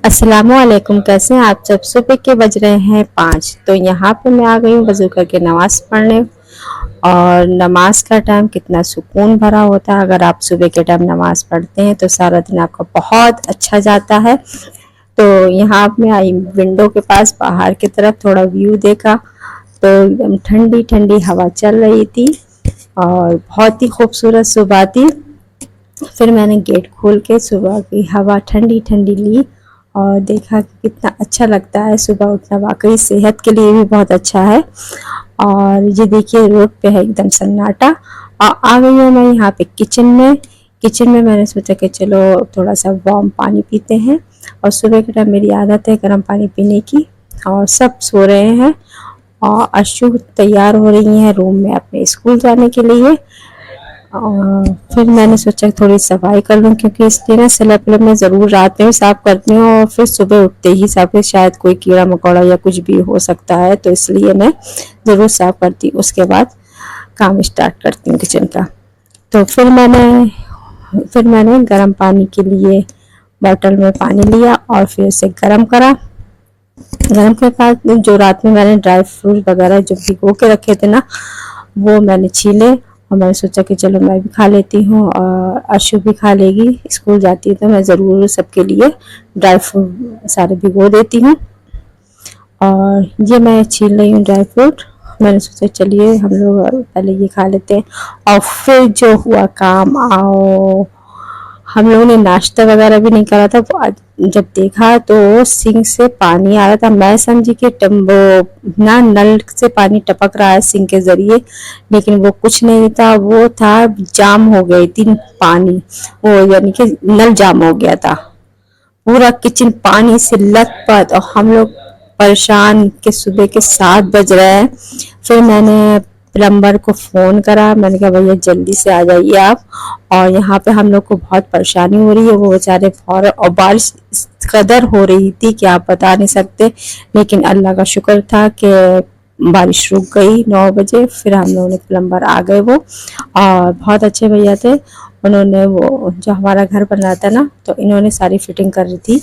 अस्सलामुअलैकुम। कैसे हैं आप सब। सुबह के बज रहे हैं 5। तो यहाँ पे मैं आ गई हूँ वज़ू करके नमाज़ पढ़ने। और नमाज का टाइम कितना सुकून भरा होता है। अगर आप सुबह के टाइम नमाज पढ़ते हैं तो सारा दिन आपका बहुत अच्छा जाता है। तो यहाँ मैं आई विंडो के पास, बाहर की तरफ थोड़ा व्यू देखा तो एकदम ठंडी ठंडी हवा चल रही थी और बहुत ही खूबसूरत सुबह थी। फिर मैंने गेट खोल के सुबह की हवा ठंडी ठंडी ली और देखा कि कितना अच्छा लगता है सुबह उठना। वाकई सेहत के लिए भी बहुत अच्छा है। और ये देखिए रोड पे है एकदम सन्नाटा। और आ गई हूँ मैं यहाँ पे किचन में मैंने सोचा कि चलो थोड़ा सा वार्म पानी पीते हैं। और सुबह के टाइम मेरी आदत है गर्म पानी पीने की। और सब सो रहे हैं और अशु तैयार हो रही हैं रूम में अपने स्कूल जाने के लिए। और फिर मैंने सोचा थोड़ी सफाई कर लूँ, क्योंकि इसलिए ना स्लैब मैं ज़रूर रात में साफ़ करती हूँ और फिर सुबह उठते ही साफ, शायद कोई कीड़ा मकोड़ा या कुछ भी हो सकता है, तो इसलिए मैं ज़रूर साफ़ करती हूँ। उसके बाद काम स्टार्ट करती हूँ किचन का। तो फिर मैंने गर्म पानी के लिए बॉटल में पानी लिया और फिर उसे गर्म करा। गर्म के बाद जो रात में मैंने ड्राई फ्रूट वगैरह जो भिगो के रखे थे ना, वो मैंने छीले और मैंने सोचा कि चलो मैं भी खा लेती हूँ और अशु भी खा लेगी। स्कूल जाती है तो मैं ज़रूर सबके लिए ड्राई फ्रूट सारे भिगो देती हूँ। और ये मैं छील रही हूँ ड्राई फ्रूट। मैंने सोचा चलिए हम लोग पहले ये खा लेते हैं। और फिर जो हुआ काम, आओ हम लोगों ने नाश्ता वगैरह भी नहीं करा था। वो आज जब देखा तो सिंक से पानी आ रहा था। मैं समझी कि ना नल से पानी टपक रहा है सिंक के जरिए, लेकिन वो कुछ नहीं था। वो था जाम हो गई थी पानी, वो यानी कि नल जाम हो गया था। पूरा किचन पानी से लथपथ और हम लोग परेशान कि सुबह के 7 बज रहे हैं। फिर मैंने प्लम्बर को फ़ोन करा। मैंने कहा भैया जल्दी से आ जाइए आप, और यहाँ पे हम लोग को बहुत परेशानी हो रही है। वो बेचारे फौरन, और बारिश इस कदर हो रही थी कि आप बता नहीं सकते। लेकिन अल्लाह का शुक्र था कि बारिश रुक गई 9 बजे। फिर हम लोगों ने प्लम्बर आ गए वो, और बहुत अच्छे भैया थे। उन्होंने वो जो हमारा घर बन रहा था ना, तो इन्होंने सारी फिटिंग कर रही थी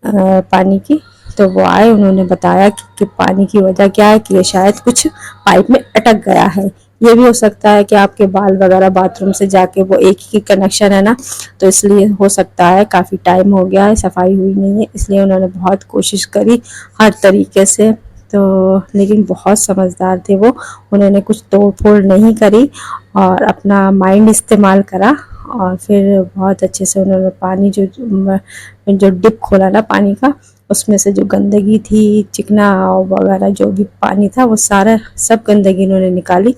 पानी की। तो वो आए, उन्होंने बताया कि पानी की वजह क्या है, कि ये शायद कुछ पाइप में अटक गया है। ये भी हो सकता है कि आपके बाल वगैरह बाथरूम से जाके, वो एक ही कनेक्शन है ना, तो इसलिए हो सकता है। काफ़ी टाइम हो गया है, सफाई हुई नहीं है, इसलिए उन्होंने बहुत कोशिश करी हर तरीके से। तो लेकिन बहुत समझदार थे वो, उन्होंने कुछ तोड़ फोड़ नहीं करी और अपना माइंड इस्तेमाल करा। और फिर बहुत अच्छे से उन्होंने पानी जो डिप खोला ना पानी का, उसमें से जो गंदगी थी, चिकना वगैरह जो भी पानी था, वो सारा सब गंदगी इन्होंने निकाली।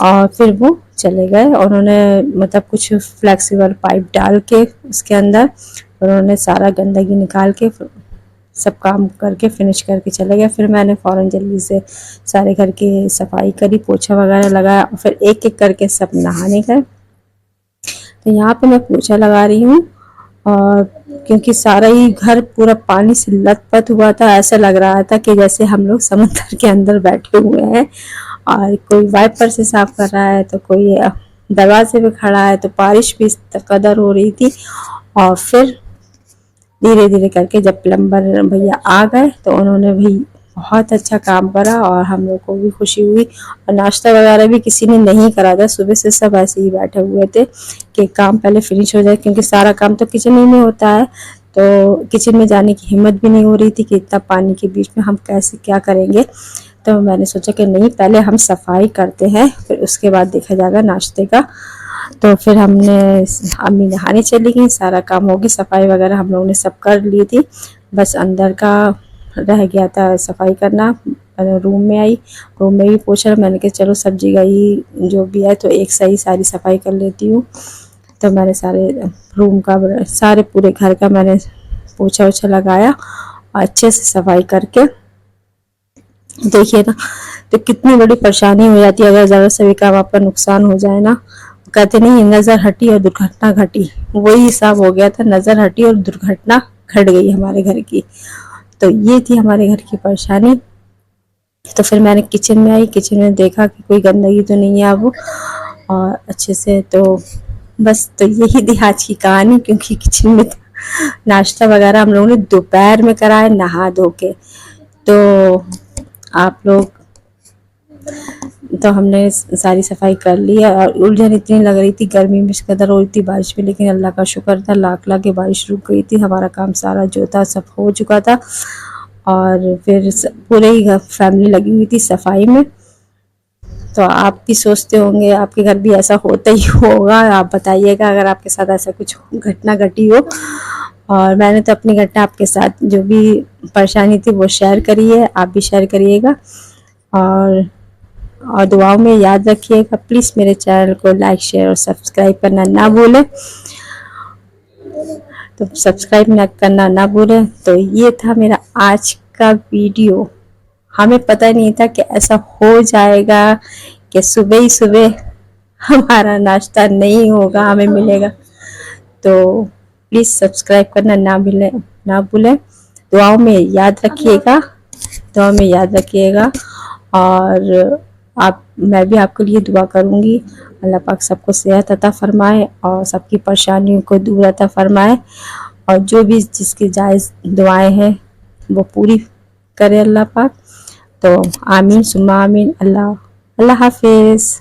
और फिर वो चले गए। उन्होंने मतलब कुछ फ्लेक्सिबल पाइप डाल के उसके अंदर उन्होंने सारा गंदगी निकाल के सब काम करके फिनिश करके चले गए। फिर मैंने फ़ौरन जल्दी से सारे घर की सफाई करी, पोछा वगैरह लगाया और फिर एक एक करके सब नहाने गए। तो यहाँ पे मैं पोछा लगा रही हूँ, और क्योंकि सारा ही घर पूरा पानी से लथपथ हुआ था। ऐसा लग रहा था कि जैसे हम लोग समुद्र के अंदर बैठे हुए हैं, और कोई वाइपर से साफ कर रहा है तो कोई दरवाजे पे खड़ा है। तो बारिश भी इस कदर हो रही थी। और फिर धीरे धीरे करके जब प्लम्बर भैया आ गए तो उन्होंने भी बहुत अच्छा काम करा और हम लोग को भी खुशी हुई। और नाश्ता वगैरह भी किसी ने नहीं करा था, सुबह से सब ऐसे ही बैठे हुए थे कि काम पहले फिनिश हो जाए, क्योंकि सारा काम तो किचन ही में होता है। तो किचन में जाने की हिम्मत भी नहीं हो रही थी कि इतना पानी के बीच में हम कैसे क्या करेंगे। तो मैंने सोचा कि नहीं, पहले हम सफाई करते हैं, फिर उसके बाद देखा जाएगा नाश्ते का। तो फिर अम्मी नहाने चली गई, सारा काम हो गया, सफाई वगैरह हम लोगों ने सब कर ली थी। बस अंदर का रह गया था सफाई करना। रूम में आई, रूम में भी पोछा। मैंने कहा चलो सब्जी का ही जो भी है तो एक सही सारी सफाई कर लेती हूँ। तो मैंने सारे रूम का, सारे पूरे घर का मैंने पोछा वोछा लगाया और अच्छे से सफाई करके, देखिए ना, तो कितनी बड़ी परेशानी हो जाती है अगर ज़रा सा भी काम आपका नुकसान हो जाए ना। कहते नहीं नज़र हटी और दुर्घटना घटी, वही हिसाब हो गया था। नज़र हटी और दुर्घटना घट गई हमारे घर की। तो ये थी हमारे घर की परेशानी। तो फिर मैंने किचन में आई, किचन में देखा कि कोई गंदगी तो नहीं है अब, और अच्छे से। तो बस, तो यही थी आज की कहानी, क्योंकि किचन में नाश्ता वगैरह हम लोगों ने दोपहर में करा है नहा धो के। तो आप लोग, तो हमने सारी सफाई कर ली है और उलझन इतनी लग रही थी, गर्मी में कदर हो रही थी बारिश में, लेकिन अल्लाह का शुक्र था, लाख लाख की बारिश रुक गई थी। हमारा काम सारा जो था सब हो चुका था और फिर पूरे ही फैमिली लगी हुई थी सफाई में। तो आप भी सोचते होंगे आपके घर भी ऐसा होता ही होगा, आप बताइएगा अगर आपके साथ ऐसा कुछ घटना घटी हो। और मैंने तो अपनी घटना आपके साथ जो भी परेशानी थी वो शेयर करी है, आप भी शेयर करिएगा और दुआओं में याद रखिएगा। प्लीज़ मेरे चैनल को लाइक शेयर और सब्सक्राइब करना ना भूलें। तो सब्सक्राइब ना करना ना भूलें। तो ये था मेरा आज का वीडियो। हमें पता नहीं था कि ऐसा हो जाएगा कि सुबह ही सुबह हमारा नाश्ता नहीं होगा, हमें मिलेगा। तो प्लीज़ सब्सक्राइब करना ना भूलें। दुआओं में याद रखिएगा, दुआ में याद रखिएगा। और मैं भी आपके लिए दुआ करूँगी, अल्लाह पाक सबको सेहत अता फरमाए और सबकी परेशानियों को दूर अता फरमाए और जो भी जिसकी जायज़ दुआएं हैं वो पूरी करे अल्लाह पाक। तो आमीन सुम्मा आमीन। अल्लाह हाफिज़।